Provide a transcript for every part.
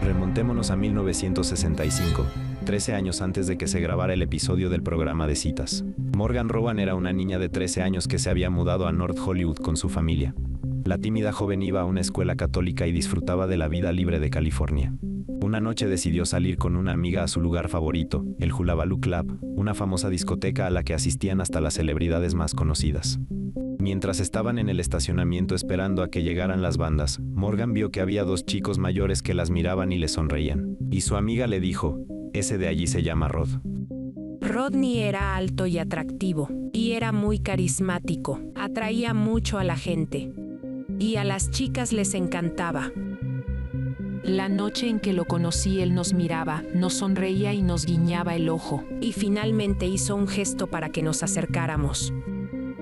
Remontémonos a 1965, 13 años antes de que se grabara el episodio del programa de citas. Morgan Rowan era una niña de 13 años que se había mudado a North Hollywood con su familia. La tímida joven iba a una escuela católica y disfrutaba de la vida libre de California. Una noche decidió salir con una amiga a su lugar favorito, el Hullabaloo Club, una famosa discoteca a la que asistían hasta las celebridades más conocidas. Mientras estaban en el estacionamiento esperando a que llegaran las bandas, Morgan vio que había dos chicos mayores que las miraban y le sonreían. Y su amiga le dijo, ese de allí se llama Rod. Rodney era alto y atractivo, y era muy carismático, atraía mucho a la gente. Y a las chicas les encantaba. La noche en que lo conocí, él nos miraba, nos sonreía y nos guiñaba el ojo. Y finalmente hizo un gesto para que nos acercáramos.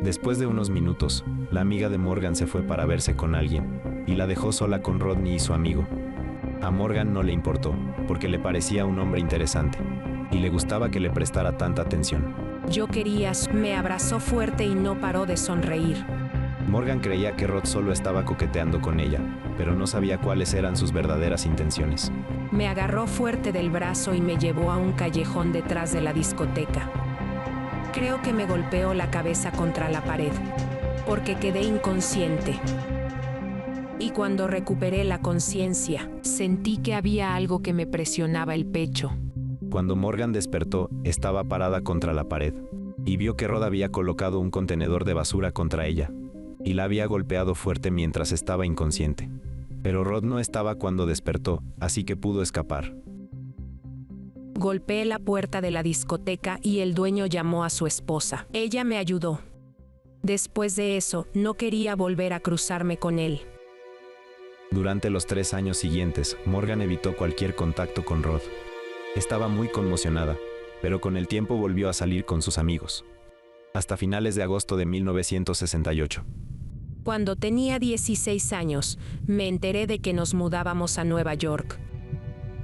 Después de unos minutos, la amiga de Morgan se fue para verse con alguien, y la dejó sola con Rodney y su amigo. A Morgan no le importó, porque le parecía un hombre interesante, y le gustaba que le prestara tanta atención. Yo quería, me abrazó fuerte y no paró de sonreír. Morgan creía que Rod solo estaba coqueteando con ella, pero no sabía cuáles eran sus verdaderas intenciones. Me agarró fuerte del brazo y me llevó a un callejón detrás de la discoteca. Creo que me golpeó la cabeza contra la pared, porque quedé inconsciente. Y cuando recuperé la conciencia, sentí que había algo que me presionaba el pecho. Cuando Morgan despertó, estaba parada contra la pared, y vio que Rod había colocado un contenedor de basura contra ella, y la había golpeado fuerte mientras estaba inconsciente. Pero Rod no estaba cuando despertó, así que pudo escapar. Golpeé la puerta de la discoteca y el dueño llamó a su esposa. Ella me ayudó. Después de eso, no quería volver a cruzarme con él. Durante los 3 años siguientes, Morgan evitó cualquier contacto con Rod. Estaba muy conmocionada, pero con el tiempo volvió a salir con sus amigos. Hasta finales de agosto de 1968. Cuando tenía 16 años, me enteré de que nos mudábamos a Nueva York.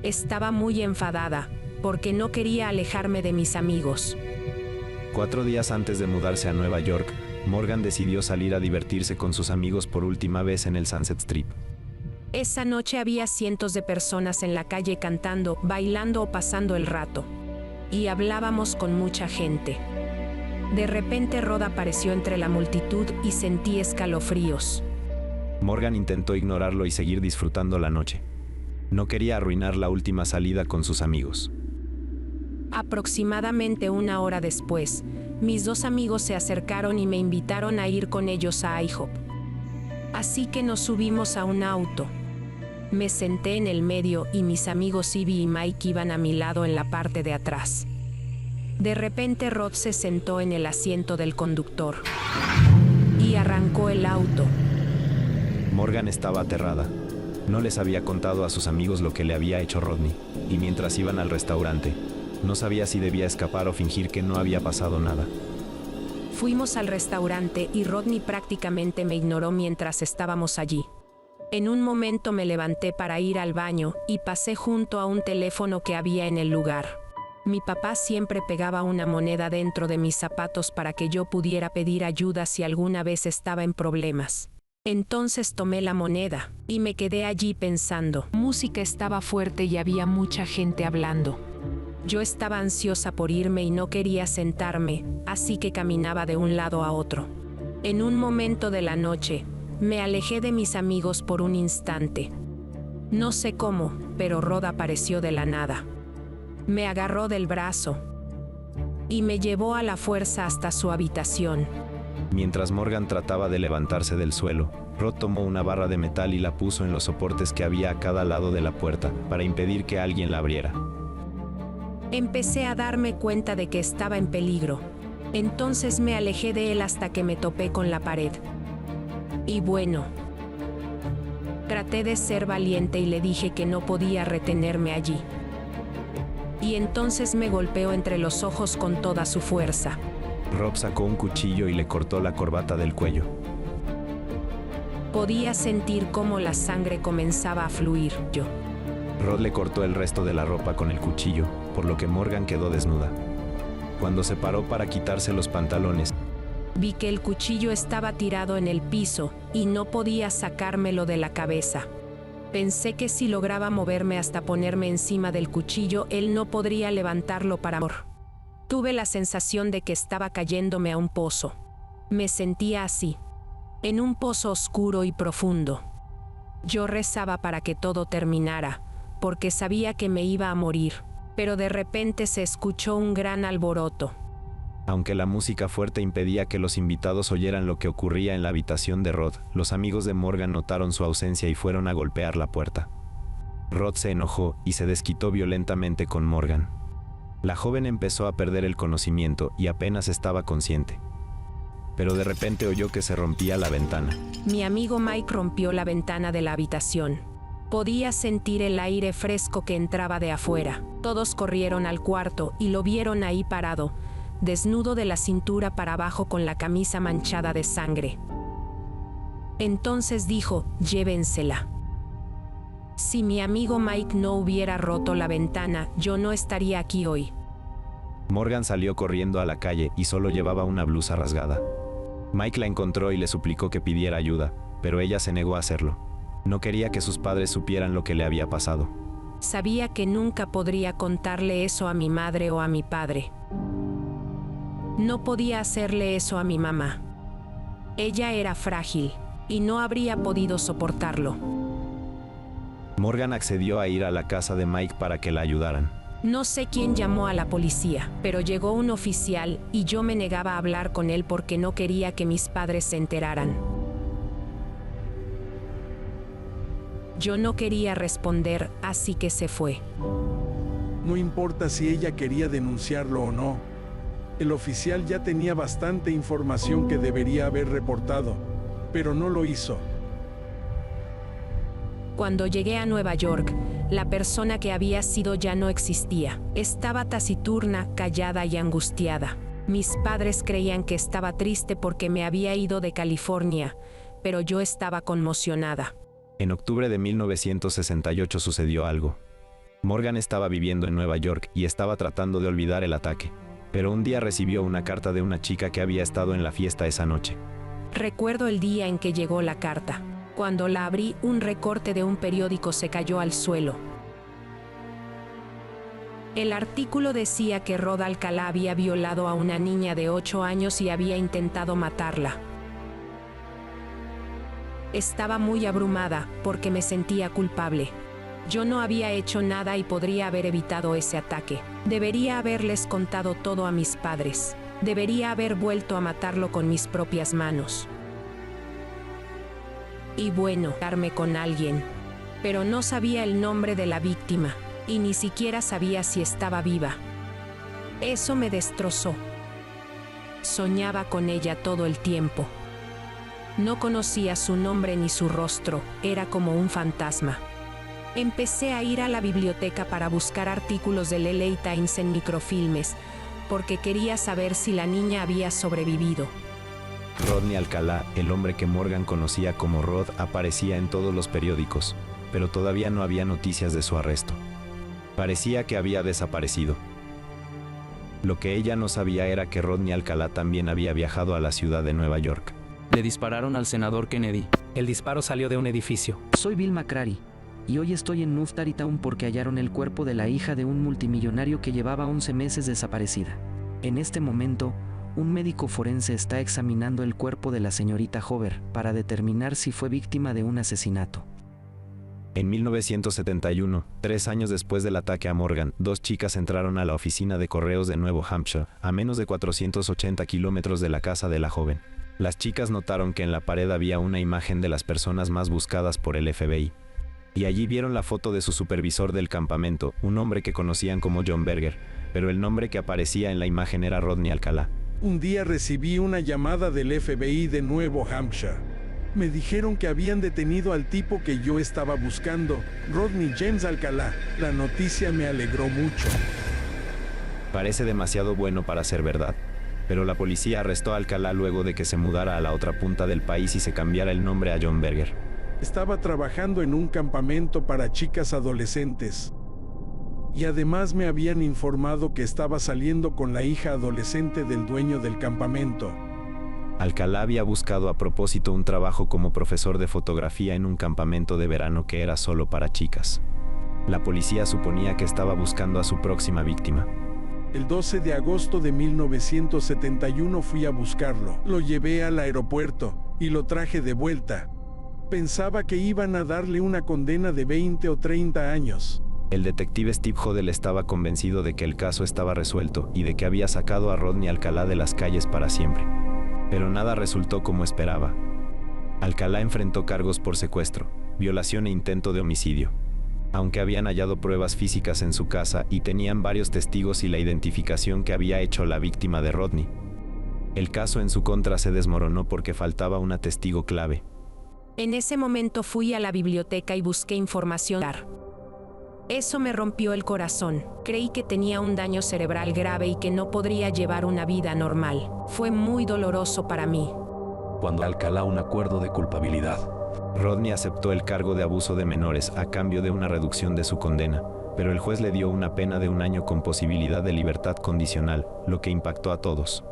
Estaba muy enfadada, porque no quería alejarme de mis amigos. 4 días antes de mudarse a Nueva York, Morgan decidió salir a divertirse con sus amigos por última vez en el Sunset Strip. Esa noche había cientos de personas en la calle cantando, bailando o pasando el rato. Y hablábamos con mucha gente. De repente Rod apareció entre la multitud y sentí escalofríos. Morgan intentó ignorarlo y seguir disfrutando la noche. No quería arruinar la última salida con sus amigos. Aproximadamente 1 hora después, mis 2 amigos se acercaron y me invitaron a ir con ellos a IHOP. Así que nos subimos a un auto. Me senté en el medio y mis amigos Ivy y Mike iban a mi lado en la parte de atrás. De repente Rod se sentó en el asiento del conductor y arrancó el auto. Morgan estaba aterrada. No les había contado a sus amigos lo que le había hecho Rodney, y mientras iban al restaurante, no sabía si debía escapar o fingir que no había pasado nada. Fuimos al restaurante y Rodney prácticamente me ignoró mientras estábamos allí. En un momento me levanté para ir al baño y pasé junto a un teléfono que había en el lugar. Mi papá siempre pegaba una moneda dentro de mis zapatos para que yo pudiera pedir ayuda si alguna vez estaba en problemas. Entonces tomé la moneda y me quedé allí pensando. Música estaba fuerte y había mucha gente hablando. Yo estaba ansiosa por irme y no quería sentarme, así que caminaba de un lado a otro. En un momento de la noche, me alejé de mis amigos por un instante. No sé cómo, pero Rod apareció de la nada. Me agarró del brazo y me llevó a la fuerza hasta su habitación. Mientras Morgan trataba de levantarse del suelo, Rod tomó una barra de metal y la puso en los soportes que había a cada lado de la puerta, para impedir que alguien la abriera. Empecé a darme cuenta de que estaba en peligro. Entonces me alejé de él hasta que me topé con la pared. Y bueno, traté de ser valiente y le dije que no podía retenerme allí. Y entonces me golpeó entre los ojos con toda su fuerza. Rob sacó un cuchillo y le cortó la corbata del cuello. Podía sentir cómo la sangre comenzaba a fluir. Rod le cortó el resto de la ropa con el cuchillo, por lo que Morgan quedó desnuda. Cuando se paró para quitarse los pantalones, vi que el cuchillo estaba tirado en el piso y no podía sacármelo de la cabeza. Pensé que si lograba moverme hasta ponerme encima del cuchillo, él no podría levantarlo para amor. Tuve la sensación de que estaba cayéndome a un pozo. Me sentía así, en un pozo oscuro y profundo. Yo rezaba para que todo terminara, porque sabía que me iba a morir, pero de repente se escuchó un gran alboroto. Aunque la música fuerte impedía que los invitados oyeran lo que ocurría en la habitación de Rod, los amigos de Morgan notaron su ausencia y fueron a golpear la puerta. Rod se enojó y se desquitó violentamente con Morgan. La joven empezó a perder el conocimiento y apenas estaba consciente. Pero de repente oyó que se rompía la ventana. Mi amigo Mike rompió la ventana de la habitación. Podía sentir el aire fresco que entraba de afuera. Todos corrieron al cuarto y lo vieron ahí parado, desnudo de la cintura para abajo con la camisa manchada de sangre. Entonces dijo, llévensela. Si mi amigo Mike no hubiera roto la ventana, yo no estaría aquí hoy. Morgan salió corriendo a la calle y solo llevaba una blusa rasgada. Mike la encontró y le suplicó que pidiera ayuda, pero ella se negó a hacerlo. No quería que sus padres supieran lo que le había pasado. Sabía que nunca podría contarle eso a mi madre o a mi padre. No podía hacerle eso a mi mamá. Ella era frágil y no habría podido soportarlo. Morgan accedió a ir a la casa de Mike para que la ayudaran. No sé quién llamó a la policía, pero llegó un oficial y yo me negaba a hablar con él porque no quería que mis padres se enteraran. Yo no quería responder, así que se fue. No importa si ella quería denunciarlo o no. El oficial ya tenía bastante información que debería haber reportado, pero no lo hizo. Cuando llegué a Nueva York, la persona que había sido ya no existía. Estaba taciturna, callada y angustiada. Mis padres creían que estaba triste porque me había ido de California, pero yo estaba conmocionada. En octubre de 1968 sucedió algo. Morgan estaba viviendo en Nueva York y estaba tratando de olvidar el ataque, pero un día recibió una carta de una chica que había estado en la fiesta esa noche. Recuerdo el día en que llegó la carta. Cuando la abrí, un recorte de un periódico se cayó al suelo. El artículo decía que Rod Alcalá había violado a una niña de 8 años y había intentado matarla. Estaba muy abrumada porque me sentía culpable. Yo no había hecho nada y podría haber evitado ese ataque. Debería haberles contado todo a mis padres. Debería haber vuelto a matarlo con mis propias manos. Y bueno, darme con alguien. Pero no sabía el nombre de la víctima, y ni siquiera sabía si estaba viva. Eso me destrozó. Soñaba con ella todo el tiempo. No conocía su nombre ni su rostro, era como un fantasma. Empecé a ir a la biblioteca para buscar artículos del LA Times en microfilmes, porque quería saber si la niña había sobrevivido. Rodney Alcalá, el hombre que Morgan conocía como Rod, aparecía en todos los periódicos, pero todavía no había noticias de su arresto. Parecía que había desaparecido. Lo que ella no sabía era que Rodney Alcalá también había viajado a la ciudad de Nueva York. Le dispararon al senador Kennedy. El disparo salió de un edificio. Soy Bill McCrary, y hoy estoy en North Tarrytown porque hallaron el cuerpo de la hija de un multimillonario que llevaba 11 meses desaparecida. En este momento, un médico forense está examinando el cuerpo de la señorita Hoover para determinar si fue víctima de un asesinato. En 1971, 3 años después del ataque a Morgan, 2 chicas entraron a la oficina de correos de Nuevo Hampshire, a menos de 480 kilómetros de la casa de la joven. Las chicas notaron que en la pared había una imagen de las personas más buscadas por el FBI. Y allí vieron la foto de su supervisor del campamento, un hombre que conocían como John Berger, pero el nombre que aparecía en la imagen era Rodney Alcalá. Un día recibí una llamada del FBI de Nuevo Hampshire. Me dijeron que habían detenido al tipo que yo estaba buscando, Rodney James Alcalá. La noticia me alegró mucho. Parece demasiado bueno para ser verdad, pero la policía arrestó a Alcalá luego de que se mudara a la otra punta del país y se cambiara el nombre a John Berger. Estaba trabajando en un campamento para chicas adolescentes. Y además me habían informado que estaba saliendo con la hija adolescente del dueño del campamento. Alcalá había buscado a propósito un trabajo como profesor de fotografía en un campamento de verano que era solo para chicas. La policía suponía que estaba buscando a su próxima víctima. El 12 de agosto de 1971 fui a buscarlo. Lo llevé al aeropuerto y lo traje de vuelta. Pensaba que iban a darle una condena de 20 o 30 años. El detective Steve Hodel estaba convencido de que el caso estaba resuelto y de que había sacado a Rodney Alcalá de las calles para siempre. Pero nada resultó como esperaba. Alcalá enfrentó cargos por secuestro, violación e intento de homicidio. Aunque habían hallado pruebas físicas en su casa y tenían varios testigos y la identificación que había hecho la víctima de Rodney, el caso en su contra se desmoronó porque faltaba una testigo clave. En ese momento fui a la biblioteca y busqué información. Eso me rompió el corazón. Creí que tenía un daño cerebral grave y que no podría llevar una vida normal. Fue muy doloroso para mí. Cuando Alcalá un acuerdo de culpabilidad. Rodney aceptó el cargo de abuso de menores a cambio de una reducción de su condena, pero el juez le dio una pena de 1 año con posibilidad de libertad condicional, lo que impactó a todos.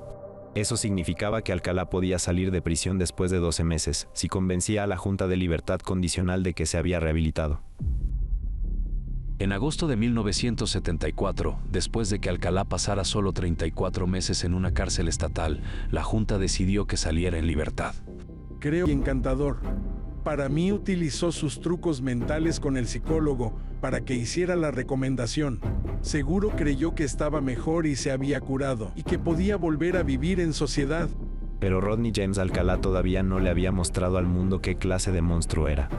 Eso significaba que Alcalá podía salir de prisión después de 12 meses, si convencía a la Junta de Libertad Condicional de que se había rehabilitado. En agosto de 1974, después de que Alcalá pasara solo 34 meses en una cárcel estatal, la Junta decidió que saliera en libertad. Creo encantador. Para mí utilizó sus trucos mentales con el psicólogo para que hiciera la recomendación. Seguro creyó que estaba mejor y se había curado, y que podía volver a vivir en sociedad. Pero Rodney James Alcalá todavía no le había mostrado al mundo qué clase de monstruo era.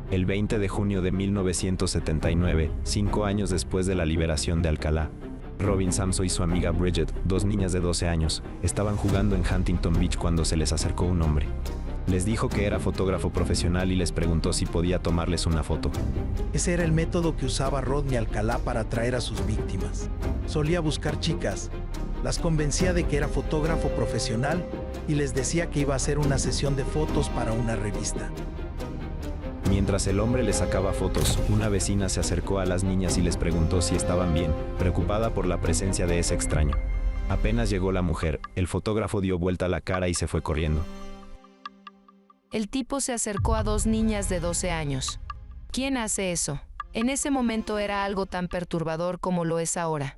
El 20 de junio de 1979, 5 años después de la liberación de Alcalá, Robin Samso y su amiga Bridget, 2 niñas de 12 años, estaban jugando en Huntington Beach cuando se les acercó un hombre. Les dijo que era fotógrafo profesional y les preguntó si podía tomarles una foto. Ese era el método que usaba Rodney Alcalá para atraer a sus víctimas. Solía buscar chicas, las convencía de que era fotógrafo profesional y les decía que iba a hacer una sesión de fotos para una revista. Mientras el hombre le sacaba fotos, una vecina se acercó a las niñas y les preguntó si estaban bien, preocupada por la presencia de ese extraño. Apenas llegó la mujer, el fotógrafo dio vuelta la cara y se fue corriendo. El tipo se acercó a 2 niñas de 12 años. ¿Quién hace eso? En ese momento era algo tan perturbador como lo es ahora.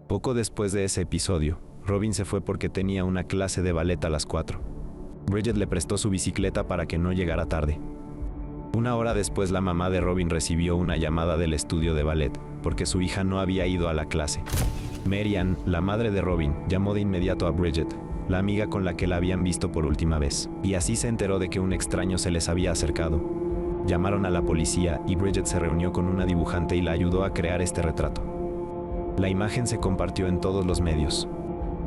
Poco después de ese episodio, Robin se fue porque tenía una clase de ballet a las 4. Bridget le prestó su bicicleta para que no llegara tarde. 1 hora después, la mamá de Robin recibió una llamada del estudio de ballet, porque su hija no había ido a la clase. Mary Ann, la madre de Robin, llamó de inmediato a Bridget, la amiga con la que la habían visto por última vez, y así se enteró de que un extraño se les había acercado. Llamaron a la policía y Bridget se reunió con una dibujante y la ayudó a crear este retrato. La imagen se compartió en todos los medios.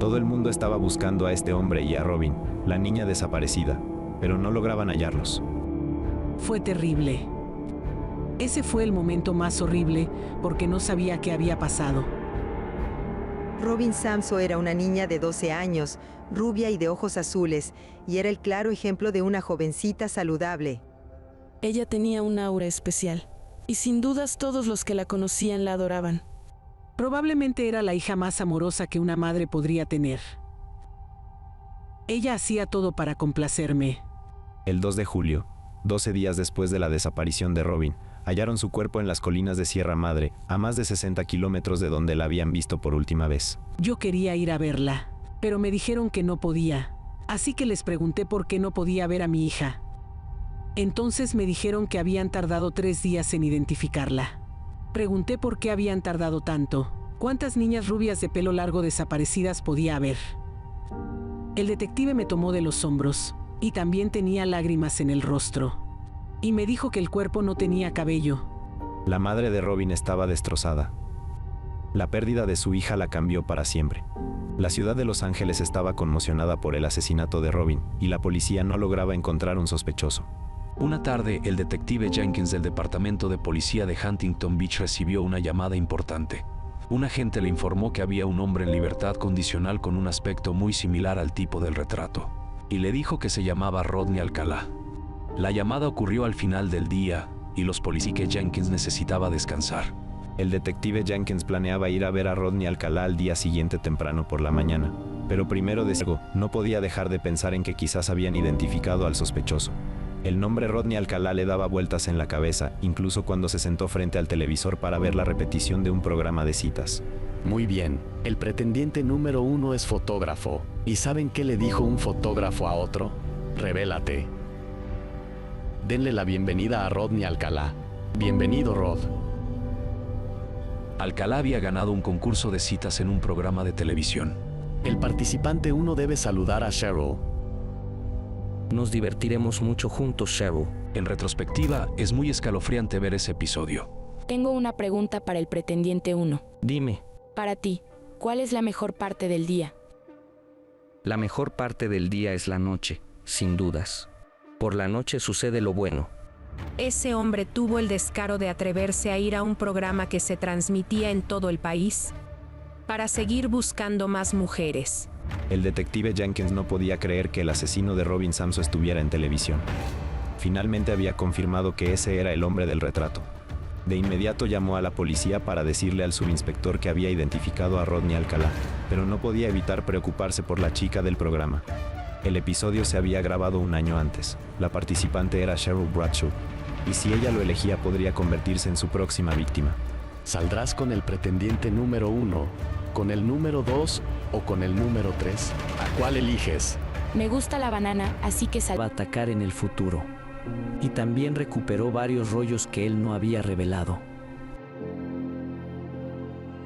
Todo el mundo estaba buscando a este hombre y a Robin, la niña desaparecida, pero no lograban hallarlos. Fue terrible. Ese fue el momento más horrible porque no sabía qué había pasado. Robin Samso era una niña de 12 años, rubia y de ojos azules, y era el claro ejemplo de una jovencita saludable. Ella tenía un aura especial, y sin dudas todos los que la conocían la adoraban. Probablemente era la hija más amorosa que una madre podría tener. Ella hacía todo para complacerme. El 2 de julio, 12 días después de la desaparición de Robin, hallaron su cuerpo en las colinas de Sierra Madre, a más de 60 kilómetros de donde la habían visto por última vez. Yo quería ir a verla, pero me dijeron que no podía, así que les pregunté por qué no podía ver a mi hija. Entonces me dijeron que habían tardado 3 días en identificarla. Pregunté por qué habían tardado tanto, cuántas niñas rubias de pelo largo desaparecidas podía haber. El detective me tomó de los hombros, y también tenía lágrimas en el rostro. Y me dijo que el cuerpo no tenía cabello. La madre de Robin estaba destrozada. La pérdida de su hija la cambió para siempre. La ciudad de Los Ángeles estaba conmocionada por el asesinato de Robin, y la policía no lograba encontrar un sospechoso. Una tarde, el detective Jenkins del Departamento de Policía de Huntington Beach recibió una llamada importante. Un agente le informó que había un hombre en libertad condicional con un aspecto muy similar al tipo del retrato, y le dijo que se llamaba Rodney Alcalá. La llamada ocurrió al final del día, y los policías que Jenkins necesitaba descansar. El detective Jenkins planeaba ir a ver a Rodney Alcalá al día siguiente temprano por la mañana, Pero primero de algo, no podía dejar de pensar en que quizás habían identificado al sospechoso. El nombre Rodney Alcalá le daba vueltas en la cabeza, incluso cuando se sentó frente al televisor para ver la repetición de un programa de citas. Muy bien, el pretendiente número 1 es fotógrafo. ¿Y saben qué le dijo un fotógrafo a otro? Revélate. Denle la bienvenida a Rodney Alcalá. Bienvenido, Rod. Alcalá había ganado un concurso de citas en un programa de televisión. El participante 1 debe saludar a Cheryl. Nos divertiremos mucho juntos, Cheryl. En retrospectiva, es muy escalofriante ver ese episodio. Tengo una pregunta para el pretendiente 1. Dime. Para ti, ¿cuál es la mejor parte del día? La mejor parte del día es la noche, sin dudas. Por la noche sucede lo bueno. Ese hombre tuvo el descaro de atreverse a ir a un programa que se transmitía en todo el país para seguir buscando más mujeres. El detective Jenkins no podía creer que el asesino de Robin Samso estuviera en televisión. Finalmente había confirmado que ese era el hombre del retrato. De inmediato llamó a la policía para decirle al subinspector que había identificado a Rodney Alcalá, pero no podía evitar preocuparse por la chica del programa. El episodio se había grabado un año antes. La participante era Cheryl Bradshaw, y si ella lo elegía podría convertirse en su próxima víctima. ¿Saldrás con el pretendiente número 1, con el número 2 o con el número 3? ¿A cuál eliges? Me gusta la banana, así que Va a atacar en el futuro. Y también recuperó varios rollos que él no había revelado.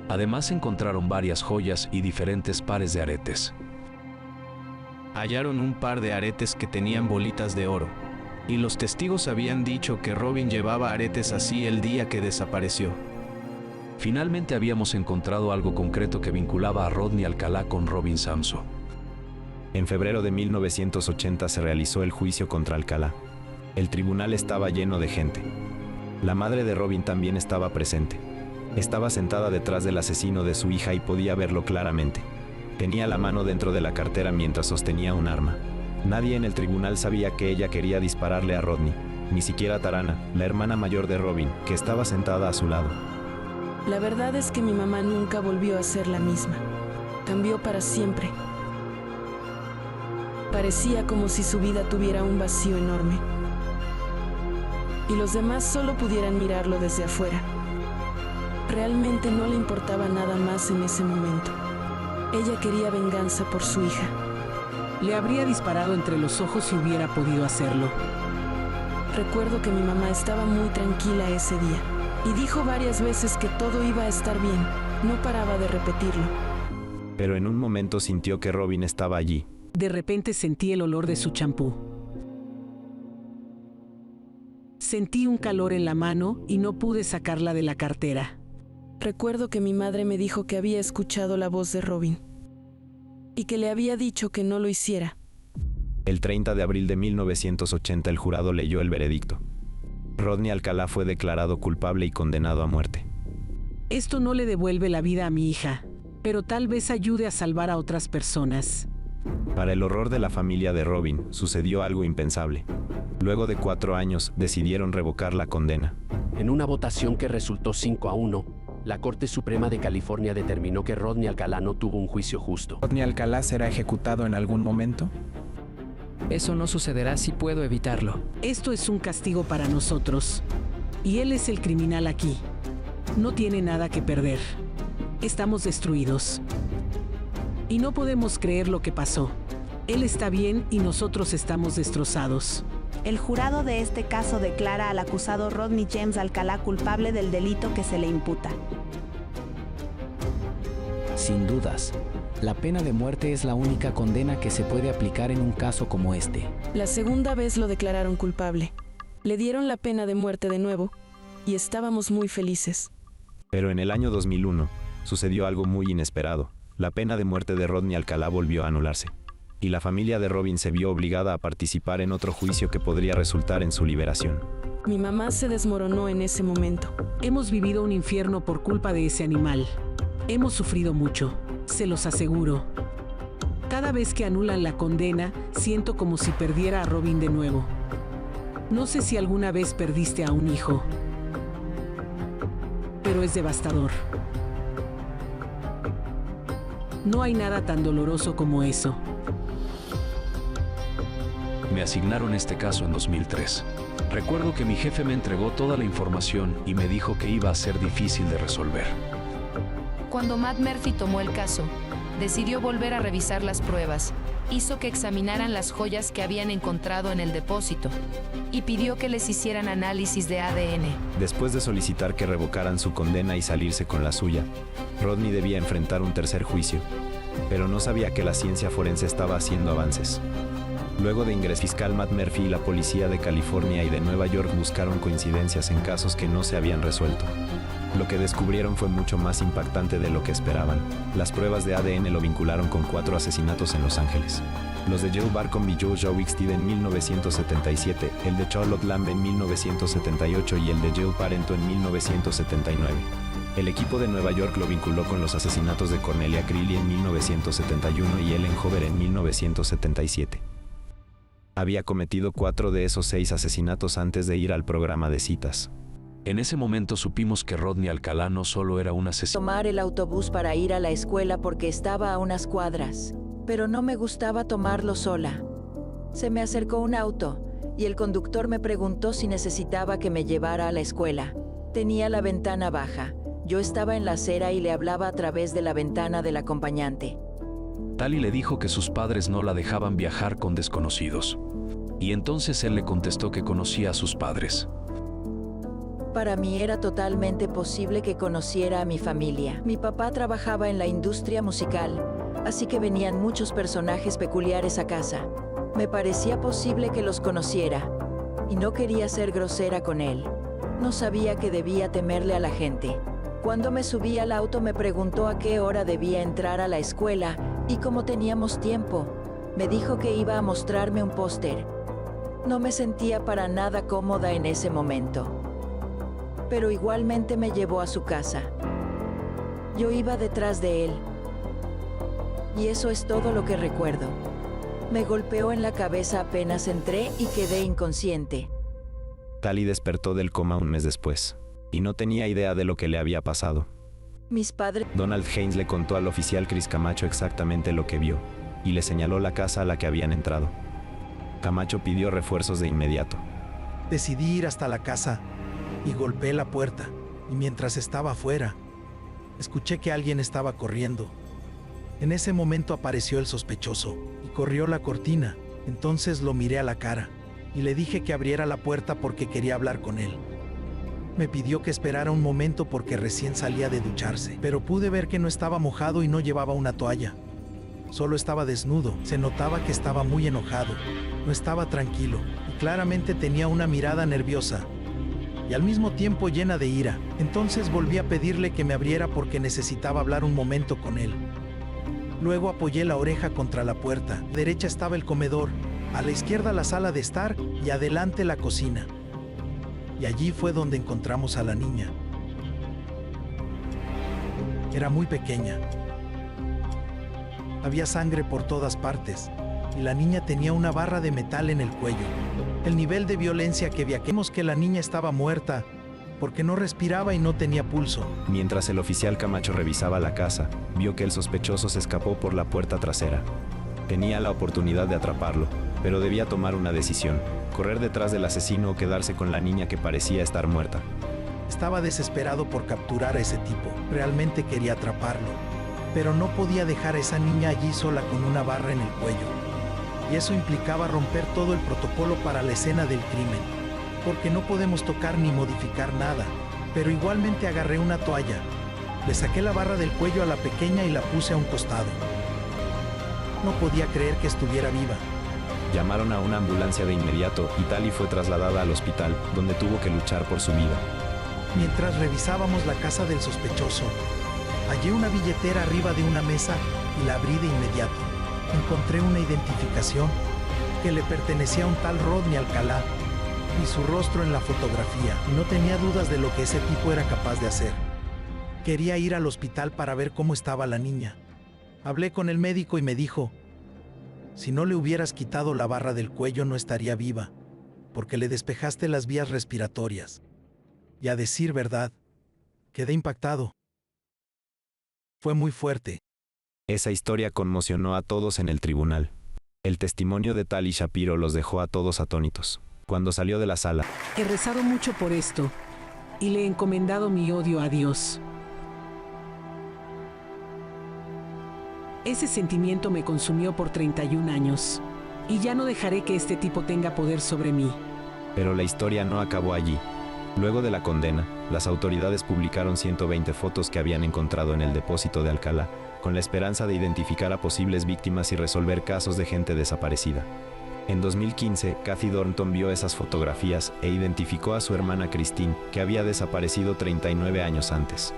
Además encontraron varias joyas y diferentes pares de aretes. Hallaron un par de aretes que tenían bolitas de oro. Y los testigos habían dicho que Robin llevaba aretes así el día que desapareció. Finalmente habíamos encontrado algo concreto que vinculaba a Rodney Alcalá con Robin Samso. En febrero de 1980 se realizó el juicio contra Alcalá. El tribunal estaba lleno de gente. La madre de Robin también estaba presente. Estaba sentada detrás del asesino de su hija y podía verlo claramente. Tenía la mano dentro de la cartera mientras sostenía un arma. Nadie en el tribunal sabía que ella quería dispararle a Rodney, ni siquiera Tarana, la hermana mayor de Robin, que estaba sentada a su lado. La verdad es que mi mamá nunca volvió a ser la misma. Cambió para siempre. Parecía como si su vida tuviera un vacío enorme. Y los demás solo pudieran mirarlo desde afuera. Realmente no le importaba nada más en ese momento. Ella quería venganza por su hija. Le habría disparado entre los ojos si hubiera podido hacerlo. Recuerdo que mi mamá estaba muy tranquila ese día y dijo varias veces que todo iba a estar bien. No paraba de repetirlo. Pero en un momento sintió que Robin estaba allí. De repente sentí el olor de su champú. Sentí un calor en la mano y no pude sacarla de la cartera. Recuerdo que mi madre me dijo que había escuchado la voz de Robin y que le había dicho que no lo hiciera. El 30 de abril de 1980 el jurado leyó el veredicto. Rodney Alcalá fue declarado culpable y condenado a muerte. Esto no le devuelve la vida a mi hija, pero tal vez ayude a salvar a otras personas. Para el horror de la familia de Robin, sucedió algo impensable. Luego de 4 años, decidieron revocar la condena. En una votación que resultó 5-1, la Corte Suprema de California determinó que Rodney Alcalá no tuvo un juicio justo. ¿Rodney Alcalá será ejecutado en algún momento? Eso no sucederá si puedo evitarlo. Esto es un castigo para nosotros. Y él es el criminal aquí. No tiene nada que perder. Estamos destruidos. Y no podemos creer lo que pasó. Él está bien y nosotros estamos destrozados. El jurado de este caso declara al acusado Rodney James Alcalá culpable del delito que se le imputa. Sin dudas, la pena de muerte es la única condena que se puede aplicar en un caso como este. La segunda vez lo declararon culpable. Le dieron la pena de muerte de nuevo y estábamos muy felices. Pero en el año 2001, sucedió algo muy inesperado. La pena de muerte de Rodney Alcalá volvió a anularse. Y la familia de Robin se vio obligada a participar en otro juicio que podría resultar en su liberación. Mi mamá se desmoronó en ese momento. Hemos vivido un infierno por culpa de ese animal. Hemos sufrido mucho, se los aseguro. Cada vez que anulan la condena, siento como si perdiera a Robin de nuevo. No sé si alguna vez perdiste a un hijo, pero es devastador. No hay nada tan doloroso como eso. Me asignaron este caso en 2003. Recuerdo que mi jefe me entregó toda la información y me dijo que iba a ser difícil de resolver. Cuando Matt Murphy tomó el caso, decidió volver a revisar las pruebas, hizo que examinaran las joyas que habían encontrado en el depósito y pidió que les hicieran análisis de ADN. Después de solicitar que revocaran su condena y salirse con la suya, Rodney debía enfrentar un tercer juicio, pero no sabía que la ciencia forense estaba haciendo avances. Luego de ingresar, fiscal Matt Murphy y la policía de California y de Nueva York buscaron coincidencias en casos que no se habían resuelto. Lo que descubrieron fue mucho más impactante de lo que esperaban. Las pruebas de ADN lo vincularon con 4 asesinatos en Los Ángeles. Los de Joe Barcombe y Joe Wicksteed en 1977, el de Charlotte Lamb en 1978 y el de Joe Parento en 1979. El equipo de Nueva York lo vinculó con los asesinatos de Cornelia Creeley en 1971 y Ellen Hoover en 1977. Había cometido 4 de esos 6 asesinatos antes de ir al programa de citas. En ese momento supimos que Rodney Alcalá no solo era un asesino. Tomar el autobús para ir a la escuela porque estaba a unas cuadras, pero no me gustaba tomarlo sola. Se me acercó un auto y el conductor me preguntó si necesitaba que me llevara a la escuela. Tenía la ventana baja. Yo estaba en la acera y le hablaba a través de la ventana del acompañante. Tali le dijo que sus padres no la dejaban viajar con desconocidos. Y entonces él le contestó que conocía a sus padres. Para mí era totalmente posible que conociera a mi familia. Mi papá trabajaba en la industria musical, así que venían muchos personajes peculiares a casa. Me parecía posible que los conociera, y no quería ser grosera con él. No sabía que debía temerle a la gente. Cuando me subí al auto me preguntó a qué hora debía entrar a la escuela, y como teníamos tiempo, me dijo que iba a mostrarme un póster. No me sentía para nada cómoda en ese momento, pero igualmente me llevó a su casa. Yo iba detrás de él, y eso es todo lo que recuerdo. Me golpeó en la cabeza apenas entré y quedé inconsciente. Tali despertó del coma un mes después, y no tenía idea de lo que le había pasado. Mis padres... Donald Haynes le contó al oficial Chris Camacho exactamente lo que vio, y le señaló la casa a la que habían entrado. Camacho pidió refuerzos de inmediato. Decidí ir hasta la casa y golpeé la puerta, y mientras estaba afuera, escuché que alguien estaba corriendo. En ese momento apareció el sospechoso y corrió la cortina. Entonces lo miré a la cara y le dije que abriera la puerta porque quería hablar con él. Me pidió que esperara un momento porque recién salía de ducharse, pero pude ver que no estaba mojado y no llevaba una toalla. Solo estaba desnudo. Se notaba que estaba muy enojado. No estaba tranquilo y claramente tenía una mirada nerviosa y al mismo tiempo llena de ira. Entonces volví a pedirle que me abriera porque necesitaba hablar un momento con él. Luego apoyé la oreja contra la puerta. A la derecha estaba el comedor, a la izquierda la sala de estar y adelante la cocina. Y allí fue donde encontramos a la niña. Era muy pequeña. Había sangre por todas partes y la niña tenía una barra de metal en el cuello. El nivel de violencia que vimos que la niña estaba muerta porque no respiraba y no tenía pulso. Mientras el oficial Camacho revisaba la casa, vio que el sospechoso se escapó por la puerta trasera. Tenía la oportunidad de atraparlo, pero debía tomar una decisión: correr detrás del asesino o quedarse con la niña que parecía estar muerta. Estaba desesperado por capturar a ese tipo. Realmente quería atraparlo, pero no podía dejar a esa niña allí sola con una barra en el cuello. Y eso implicaba romper todo el protocolo para la escena del crimen, porque no podemos tocar ni modificar nada. Pero igualmente agarré una toalla, le saqué la barra del cuello a la pequeña y la puse a un costado. No podía creer que estuviera viva. Llamaron a una ambulancia de inmediato y Tali fue trasladada al hospital, donde tuvo que luchar por su vida. Mientras revisábamos la casa del sospechoso, hallé una billetera arriba de una mesa y la abrí de inmediato. Encontré una identificación que le pertenecía a un tal Rodney Alcalá y su rostro en la fotografía. No tenía dudas de lo que ese tipo era capaz de hacer. Quería ir al hospital para ver cómo estaba la niña. Hablé con el médico y me dijo: si no le hubieras quitado la barra del cuello no estaría viva, porque le despejaste las vías respiratorias. Y a decir verdad, quedé impactado. Fue muy fuerte. Esa historia conmocionó a todos en el tribunal. El testimonio de Tali Shapiro los dejó a todos atónitos. Cuando salió de la sala, He rezado mucho por esto y le he encomendado mi odio a Dios. Ese sentimiento me consumió por 31 años y ya no dejaré que este tipo tenga poder sobre mí. pero la historia no acabó allí. Luego de la condena, las autoridades publicaron 120 fotos que habían encontrado en el depósito de Alcalá, con la esperanza de identificar a posibles víctimas y resolver casos de gente desaparecida. En 2015, Kathy Thornton vio esas fotografías e identificó a su hermana Christine, que había desaparecido 39 años antes.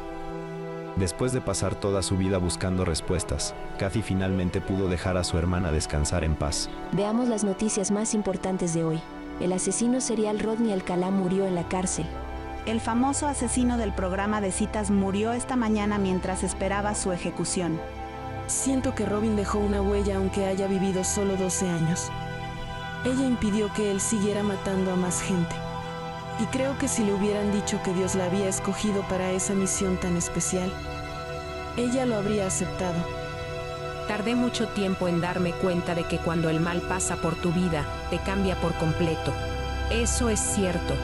Después de pasar toda su vida buscando respuestas, Kathy finalmente pudo dejar a su hermana descansar en paz. Veamos las noticias más importantes de hoy. El asesino serial Rodney Alcalá murió en la cárcel. El famoso asesino del programa de citas murió esta mañana mientras esperaba su ejecución. Siento que Robin dejó una huella aunque haya vivido solo 12 años. Ella impidió que él siguiera matando a más gente. Y creo que si le hubieran dicho que Dios la había escogido para esa misión tan especial, ella lo habría aceptado. Tardé mucho tiempo en darme cuenta de que cuando el mal pasa por tu vida, te cambia por completo. Eso es cierto.